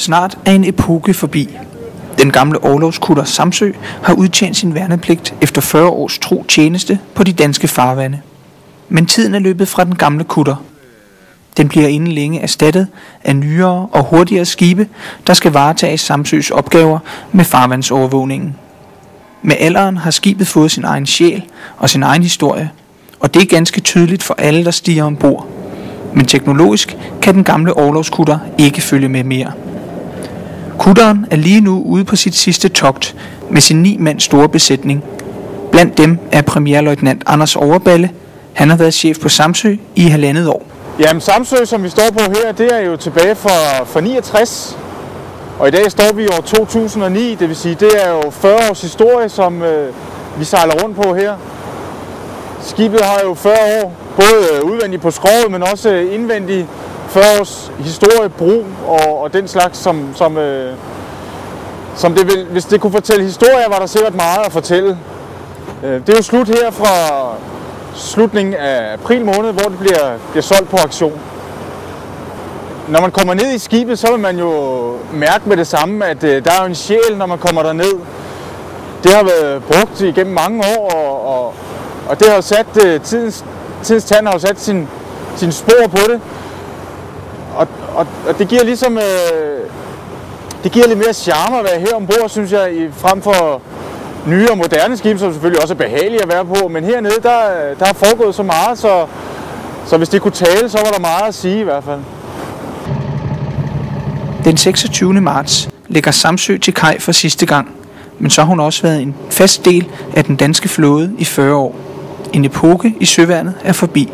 Snart er en epoke forbi. Den gamle orlogskutter Samsø har udtjent sin værnepligt efter 40 års tro tjeneste på de danske farvande. Men tiden er løbet fra den gamle kutter. Den bliver inden længe erstattet af nyere og hurtigere skibe, der skal varetage Samsøs opgaver med farvandsovervågningen. Med alderen har skibet fået sin egen sjæl og sin egen historie, og det er ganske tydeligt for alle, der stiger ombord. Men teknologisk kan den gamle orlogskutter ikke følge med mere. Kutteren er lige nu ude på sit sidste togt med sin 9 mand store besætning. Blandt dem er premierløjtnant Anders Overballe. Han har været chef på Samsø i 1,5 år. Jamen Samsø, som vi står på her, det er jo tilbage fra 69. Og i dag står vi i år 2009, det vil sige, det er jo 40 års historie, som vi sejler rundt på her. Skibet har jo 40 år, både udvendigt på skroget, men også indvendigt 40 års historie, brug og den slags, som det vil, hvis det kunne fortælle historier, var der sikkert meget at fortælle. Det er jo slut her fra slutningen af april måned, hvor det bliver solgt på auktion. Når man kommer ned i skibet, så vil man jo mærke med det samme, at der er jo en sjæl, når man kommer derned. Det har været brugt igennem mange år, og det har sat tidens tand har jo sat sin spor på det. Og det giver ligesom det giver lidt mere charme at være her ombord, synes jeg, frem for nye og moderne skibe, som selvfølgelig også er behagelige at være på. Men hernede, der har foregået så meget, så hvis det kunne tale, så var der meget at sige i hvert fald. Den 26. marts lægger Samsø til kaj for sidste gang, men så har hun også været en fast del af den danske flåde i 40 år. En epoke i søværnet er forbi.